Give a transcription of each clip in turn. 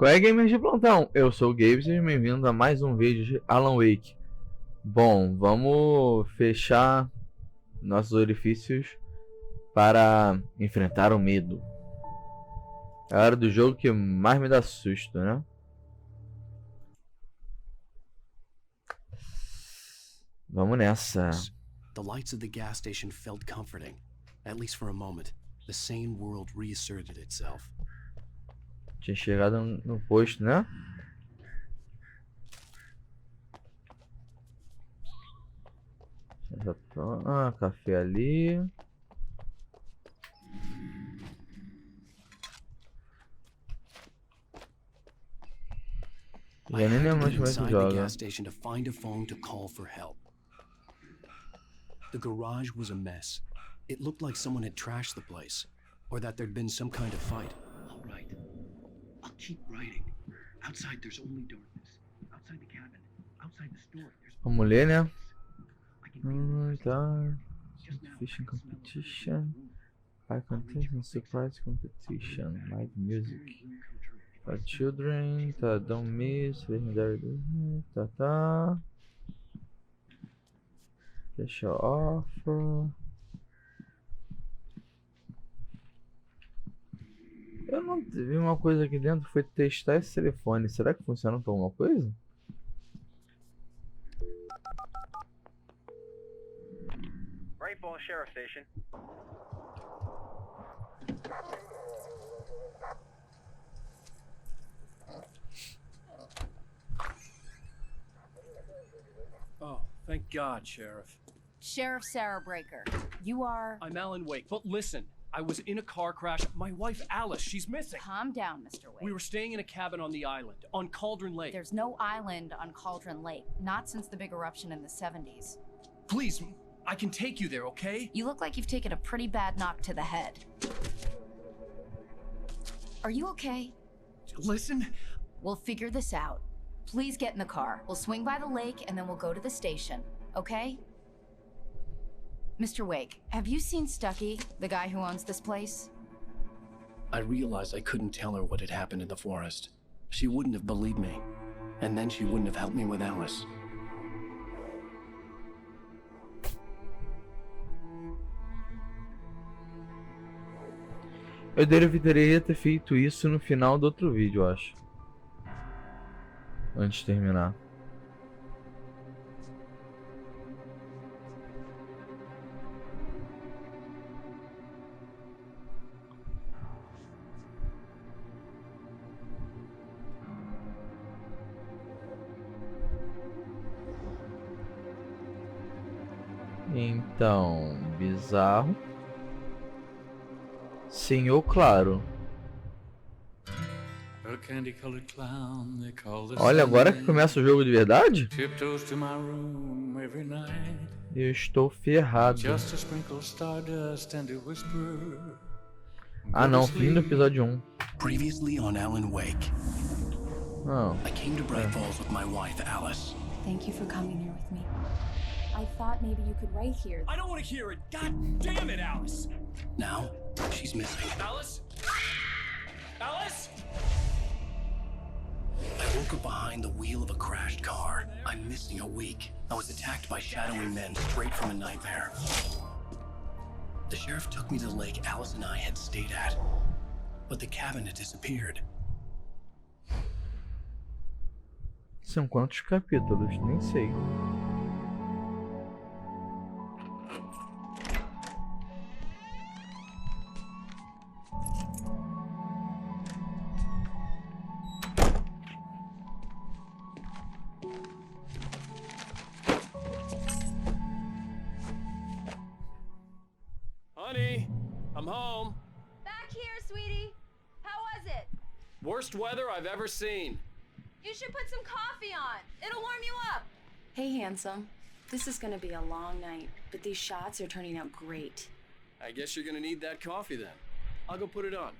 Qual é, gamers de plantão? Eu sou o Gabe e seja bem-vindo a mais um vídeo de Alan Wake. Bom, vamos fechar nossos orifícios para enfrentar o medo. É a hora do jogo que mais me dá susto, né? Vamos nessa. The lights of the gas station felt comforting, at least for a moment. The sane world reasserted itself. Tinha chegado no posto, né? Já tô... Ah, café ali. Já nem lembro mais como é que joga. Gas station to find a phone to call for help. The garage was a mess. It looked like someone had trashed the place, or that there'd been some kind of fight. All right. I'll keep writing. Outside there's only darkness. Outside the cabin. Outside the store. Vamos ler, né? Tá. Fishing competition. High contest surprise competition. Live music. For children. Tá. Don't miss. Legendary. Tá. Special offer. Eu não vi uma coisa aqui dentro, foi testar esse telefone. Será que funciona para alguma coisa? Rainbow Sheriff Station. Oh, thank God, Sheriff. Sheriff Sarah Breaker, you are... I'm Alan Wake, but listen. I was in a car crash. My wife, Alice, she's missing. Calm down, Mr. Wake. We were staying in a cabin on the island, on Cauldron Lake. There's no island on Cauldron Lake, not since the big eruption in the 70s. Please, I can take you there, okay? You look like you've taken a pretty bad knock to the head. Are you okay? Listen. We'll figure this out. Please get in the car. We'll swing by the lake and then we'll go to the station, okay? Mr. Wake, have you seen Stucky, the guy who owns this place? I realized I couldn't tell her what had happened in the forest. She wouldn't have believed me. And then she wouldn't have helped me with Alice. Eu deveria ter feito isso no final do outro vídeo, eu acho. Antes de terminar. Então, bizarro. Senhor Claro. Olha, agora que começa o jogo de verdade? Eu estou ferrado. Ah não, fim do episódio 1. Previously on Alan Wake. Oh. I came to Bright Falls with my wife, Alice. Thank you for coming here with me. I thought maybe you could write here. I don't want to hear it. God damn it, Alice. Now, she's missing. Alice? Alice? I woke up behind the wheel of a crashed car. I'm missing a week. I was attacked by shadowy men straight from a nightmare. The sheriff took me to the lake Alice and I had stayed at. But the cabin had disappeared. São quantos capítulos? Nem sei. Honey, I'm home. Back here, sweetie. How was it? Worst weather I've ever seen. You should put some coffee on. It'll warm you up. Hey, handsome. This is gonna be a long night, but these shots are turning out great. I guess you're gonna need that coffee then. I'll go put it on.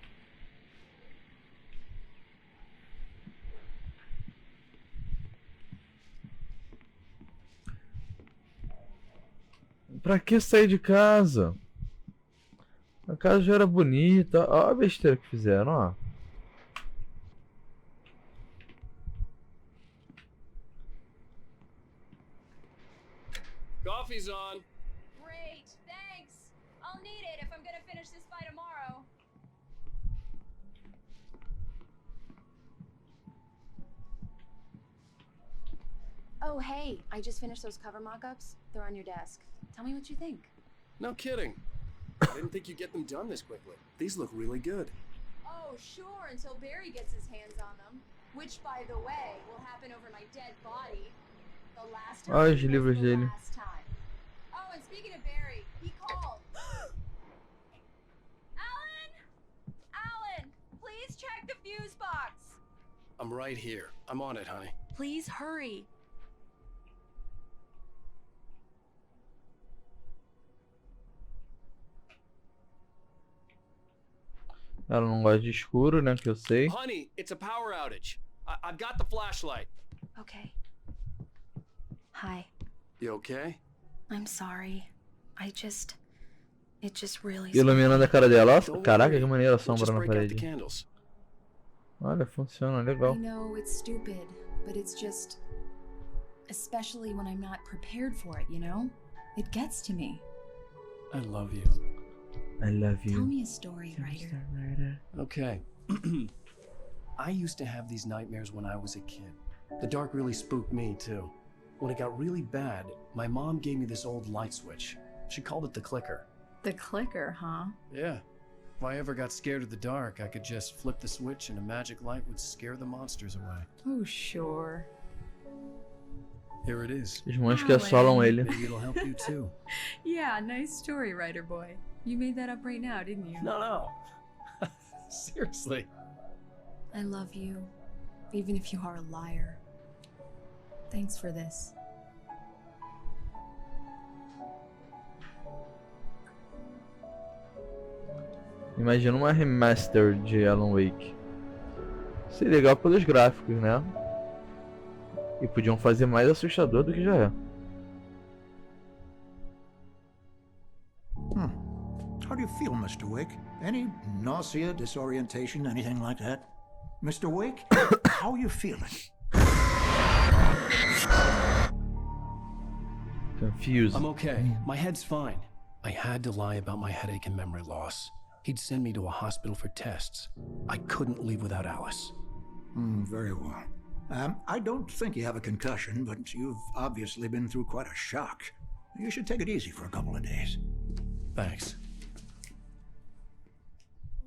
Pra que sair de casa? A casa já era bonita. Olha a besteira que fizeram, ó. Coffee's on. Great, thanks. I'll need it if I'm gonna finish this by tomorrow. Oh, hey, I just finished those cover mock-ups. They're on your desk. Tell me what you think. No kidding. I didn't think you'd get them done this quickly. These look really good. Oh, sure, until Barry gets his hands on them. Which, by the way, will happen over my dead body. The last time Olha os was livros the dele. last time. Oh, and speaking of Barry, he called. Alan! Alan, please check the fuse box. I'm right here. I'm on it, honey. Please hurry. Ela não gosta de escuro, né? Que eu sei. Honey, it's a power outage. I've got the flashlight. Okay. Hi. You okay? I'm sorry. It just really... Iluminando a cara dela. Ó, Don't caraca, worry. que maneira a We'll sombra just na break out the parede. candles. Olha, funciona, I legal. know it's stupid, but it's just... Especially when I'm not prepared for it, you know? It gets to me. I love you. I love you. Tell me a story, writer. Okay. I used to have these nightmares when I was a kid. The dark really spooked me, too. When it got really bad, my mom gave me this old light switch. She called it the clicker. The clicker, huh? Yeah. If I ever got scared of the dark, I could just flip the switch and a magic light would scare the monsters away. Oh, sure. Here it is. Os monstros que assolam ele. Maybe it'll help you, too. Yeah, nice story, writer boy. You made that up right now, didn't you? No. Seriously. I love you, even if you are a liar. Thanks for this. Imagina uma remaster de Alan Wake. Seria legal pelos gráficos, né? E podiam fazer mais assustador do que já é. How do you feel, Mr. Wake? Any nausea, disorientation, anything like that? Mr. Wake, how are you feeling? Confused. I'm okay. My head's fine. I had to lie about my headache and memory loss. He'd send me to a hospital for tests. I couldn't leave without Alice. Very well. I don't think you have a concussion, but you've obviously been through quite a shock. You should take it easy for a couple of days. Thanks.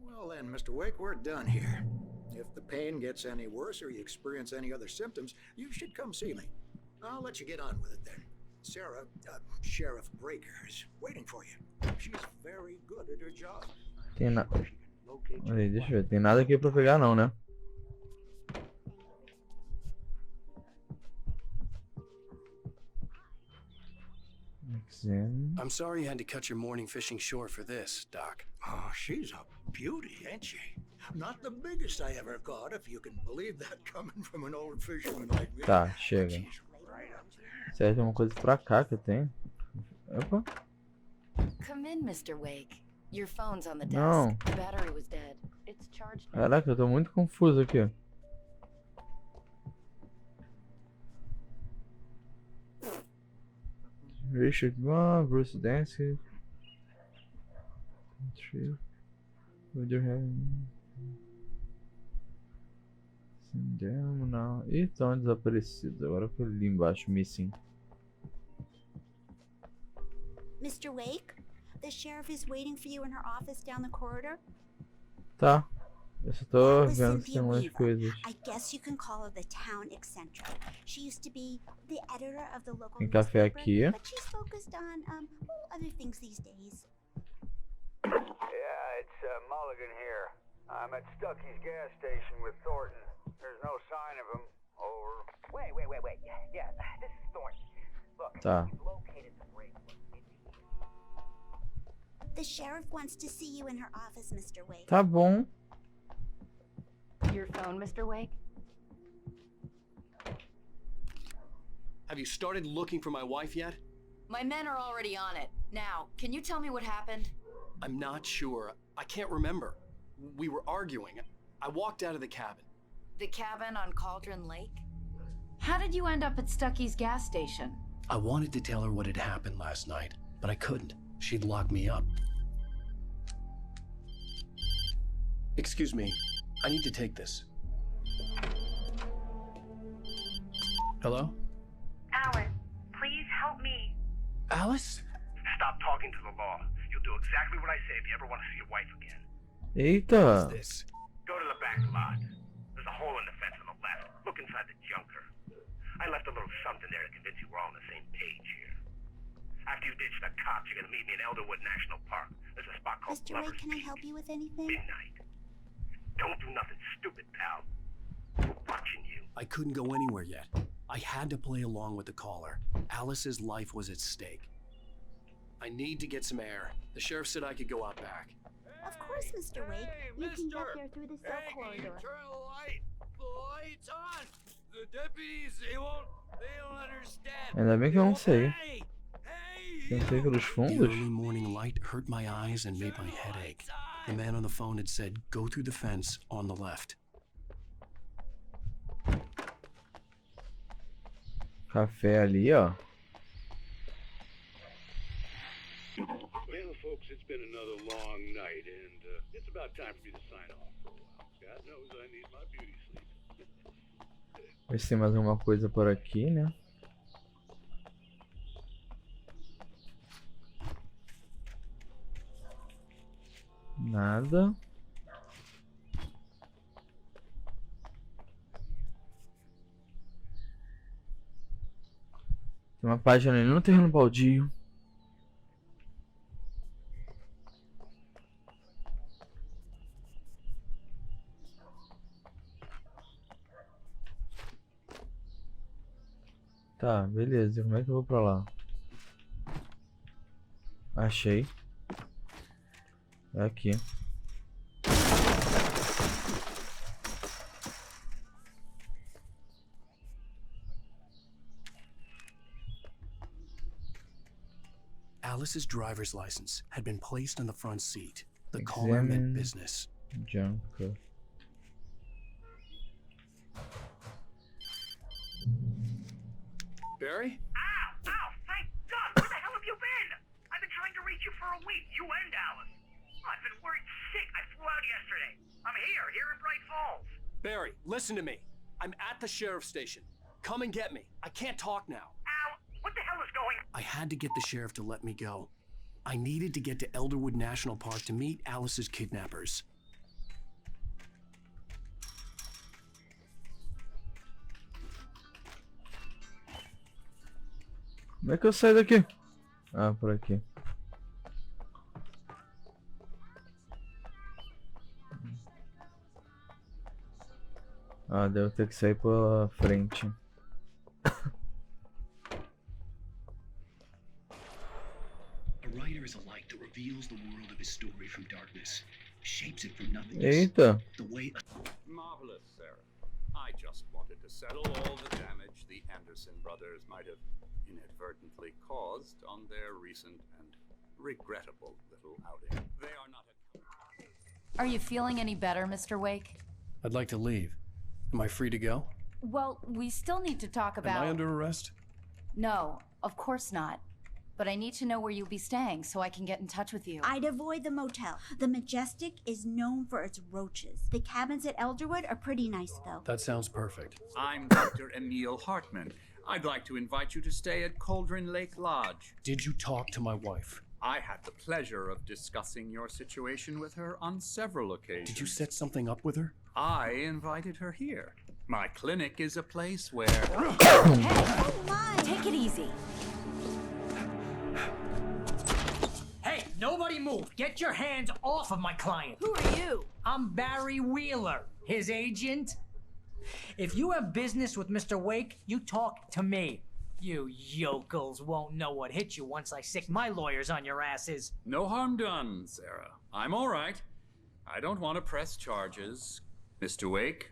Well then, Mr. Wake, we're done here. If the pain gets any worse or you experience any other symptoms, you should come see me. I'll let you get on with it then. Sarah, Sheriff Breaker, is waiting for you. She's very good at her job. Tem nada. Olha aí, deixa eu ver. Tem nada aqui pra pegar não, né? Exam. I'm sorry you had to cut your morning fishing short for this, Doc. Oh, she's a beauty, ain't she? Not the biggest I ever caught, if you can believe that coming from an old fisherman like me. Tá, chega. She's right up there. Certo, tem uma coisa pra cá que eu tenho. Opa. Come in, Mr. Wake. Your phone's on the desk. Não. The battery was dead. It's charged now. Caraca, eu tô muito confuso aqui. Richard, Bruce Dance. Não. Ih, estão desaparecidos. Agora foi ali embaixo, missing. Mr. Wake, the sheriff is waiting for you in her office down the corridor. Tá. Eu só tô That was vendo se Cynthia tem umas Weaver. coisas. I guess you can call her the town eccentric. She used to be the editor of the local Tem café newspaper, aqui. but she's focused on other things these days. Yeah, it's Mulligan here. I'm at Stucky's gas station with Thornton. There's no sign of him. Over. Wait. Yeah, this is Thornton. Look, Tá. we've located the break room. The sheriff wants to see you in her office, Mr. Wake. Tá bom. Your phone, Mr. Wake? Have you started looking for my wife yet? My men are already on it. Now, can you tell me what happened? I'm not sure. I can't remember. We were arguing. I walked out of the cabin. The cabin on Cauldron Lake? How did you end up at Stucky's gas station? I wanted to tell her what had happened last night, but I couldn't. She'd locked me up. Excuse me, I need to take this. Hello? Alice, please help me. Alice? Stop talking to the law. You'll do exactly what I say if you ever want to see your wife again. Eita. What's this? Go to the back lot. There's a hole in the fence on the left. Look inside the junker. I left a little something there to convince you we're all on the same page here. After you ditch the cops, you're gonna meet me in Elderwood National Park. There's a spot called Mr. Ray, Lover's can I Peak. help you with anything? Midnight. Don't do nothing stupid, pal. We're watching you. I couldn't go anywhere yet. I had to play along with the caller. Alice's life was at stake. I need to get some air. The sheriff said I could go out back. Of course, Mr. Wake. You can get there through the cell corridor. Turn the light. The light's on. The deputies, they don't understand. Ainda bem que eu não sei. Hey, Tentei pelos The fundos. early morning light hurt my eyes and made my head ache. The man on the phone had said, go through the fence on the left. Café ali, ó. Well, folks, it's been another long night, and it's about time for me to sign off for a while. God knows I need my beauty sleep. Ver se tem mais alguma coisa por aqui, né? Nada. Tem uma página ali no terreno baldio. Tá, beleza. Como é que eu vou pra lá? Achei. É aqui. Alice's driver's license had been placed on the front seat. The caller meant business. Junker. Barry? Ow! Thank God! Where the hell have you been? I've been trying to reach you for a week, you and Alice. I've been worried sick. I flew out yesterday. I'm here in Bright Falls. Barry, listen to me. I'm at the sheriff's station. Come and get me. I can't talk now. Ow! What the hell is going on? I had to get the sheriff to let me go. I needed to get to Elderwood National Park to meet Alice's kidnappers. Como é que eu saio daqui? Ah, por aqui. Ah, devo ter que sair pela frente. A writer is a light that reveals the world of his story from darkness, shapes it from nothingness. Eita! The way Marvelous, Sarah. I just wanted to settle all the damage the Anderson brothers might have inadvertently caused on their recent and regrettable little outing. They are not a... Are you feeling any better, Mr. Wake? I'd like to leave. Am I free to go? Well, we still need to talk about... Am I under arrest? No, of course not. But I need to know where you'll be staying so I can get in touch with you. I'd avoid the motel. The Majestic is known for its roaches. The cabins at Elderwood are pretty nice, though. That sounds perfect. I'm Dr. Emil Hartman. I'd like to invite you to stay at Cauldron Lake Lodge. Did you talk to my wife? I had the pleasure of discussing your situation with her on several occasions. Did you set something up with her? I invited her here. My clinic is a place where... Hey! Oh my! Take it easy. Hey, nobody move. Get your hands off of my client. Who are you? I'm Barry Wheeler, his agent. If you have business with Mr. Wake, you talk to me. You yokels won't know what hit you once I sick my lawyers on your asses. No harm done, Sarah. I'm all right. I don't want to press charges. Mr. Wake,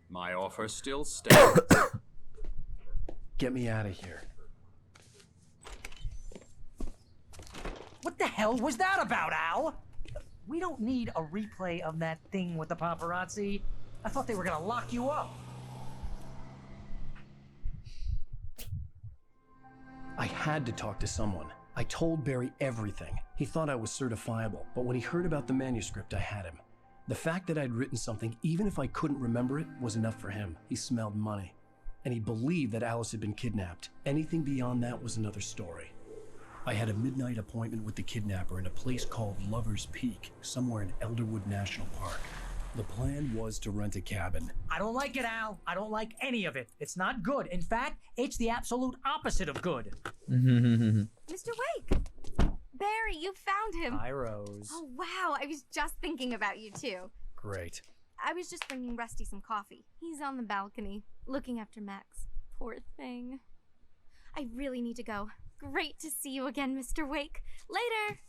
my offer still stands. Get me out of here. What the hell was that about, Al? We don't need a replay of that thing with the paparazzi. I thought they were gonna lock you up. I had to talk to someone. I told Barry everything. He thought I was certifiable, but when he heard about the manuscript, I had him. The fact that I'd written something, even if I couldn't remember it, was enough for him. He smelled money. And he believed that Alice had been kidnapped. Anything beyond that was another story. I had a midnight appointment with the kidnapper in a place called Lover's Peak, somewhere in Elderwood National Park. The plan was to rent a cabin. I don't like it, Al. I don't like any of it. It's not good. In fact, it's the absolute opposite of good. Mr. Wake! Barry, you found him. Hi, Rose. Oh, wow. I was just thinking about you, too. Great. I was just bringing Rusty some coffee. He's on the balcony, looking after Max. Poor thing. I really need to go. Great to see you again, Mr. Wake. Later!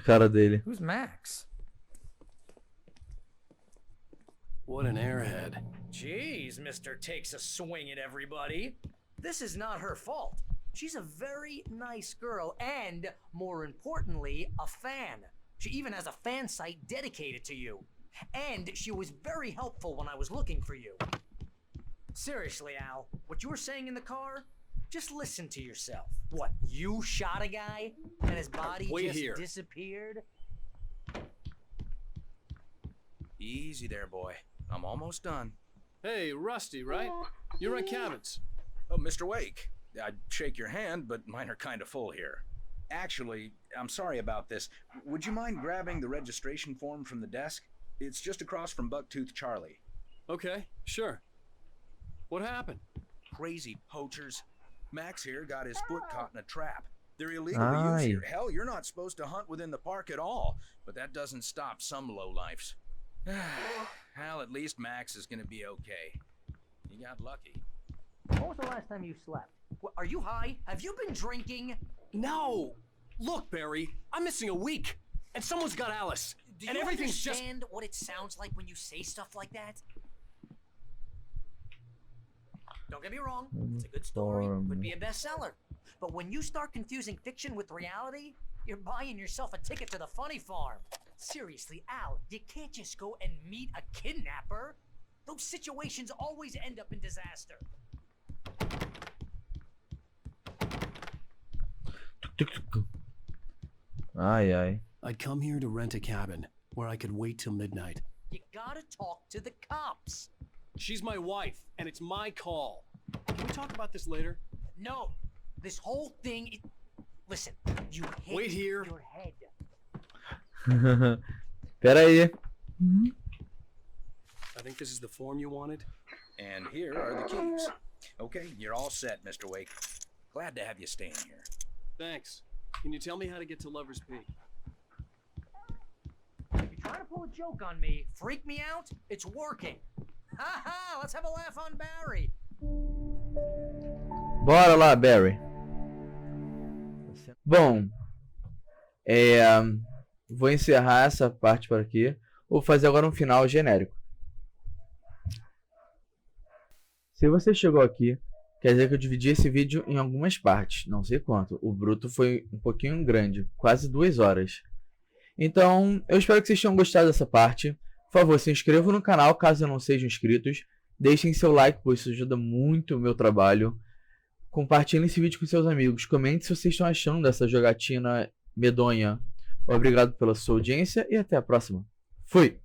Cara dele. Who's Max? What an airhead. Jeez, Mr. Takes a swing at everybody. This is not her fault. She's a very nice girl and, more importantly, a fan. She even has a fan site dedicated to you. And she was very helpful when I was looking for you. Seriously, Al, what you were saying in the car? Just listen to yourself. What, you shot a guy and his body disappeared? Easy there, boy. I'm almost done. Hey, Rusty, right? You run cabins. Oh, Mr. Wake. I'd shake your hand, but mine are kind of full here. Actually, I'm sorry about this. Would you mind grabbing the registration form from the desk? It's just across from Bucktooth Charlie. Okay, sure. What happened? Crazy poachers. Max here got his foot caught in a trap. They're illegal to use here. Hell, you're not supposed to hunt within the park at all, but that doesn't stop some lowlifes. Well, at least Max is gonna be okay. You got lucky. When was the last time you slept? Are you high? Have you been drinking? No! Look, Barry, I'm missing a week, and someone's got Alice. Do and you everything's understand what it sounds like when you say stuff like that? Don't get me wrong, it's a good story, could be a bestseller. But when you start confusing fiction with reality, you're buying yourself a ticket to the funny farm. Seriously, Al, you can't just go and meet a kidnapper. Those situations always end up in disaster. Ai, ai. I'd come here to rent a cabin where I could wait till midnight. You gotta talk to the cops. She's my wife, and it's my call. Can we talk about this later? No, this whole thing. Listen, you hit Wait here. your head. Pera aí. I think this is the form you wanted. And here are the keys. Okay, you're all set, Mr. Wake. Glad to have you staying here. Thanks. Can you tell me how to get to Lover's Peak? If you're trying to pull a joke on me, freak me out, it's working. Ha ha! Let's have a laugh on Barry. Bora lá, Barry. Bom, vou encerrar essa parte por aqui. Vou fazer agora um final genérico. Se você chegou aqui, quer dizer que eu dividi esse vídeo em algumas partes, não sei quanto. O bruto foi um pouquinho grande, quase 2 horas. Então, eu espero que vocês tenham gostado dessa parte. Por favor, se inscrevam no canal caso não sejam inscritos. Deixem seu like, pois isso ajuda muito o meu trabalho. Compartilhem esse vídeo com seus amigos. Comente se vocês estão achando dessa jogatina medonha. Obrigado pela sua audiência e até a próxima. Fui!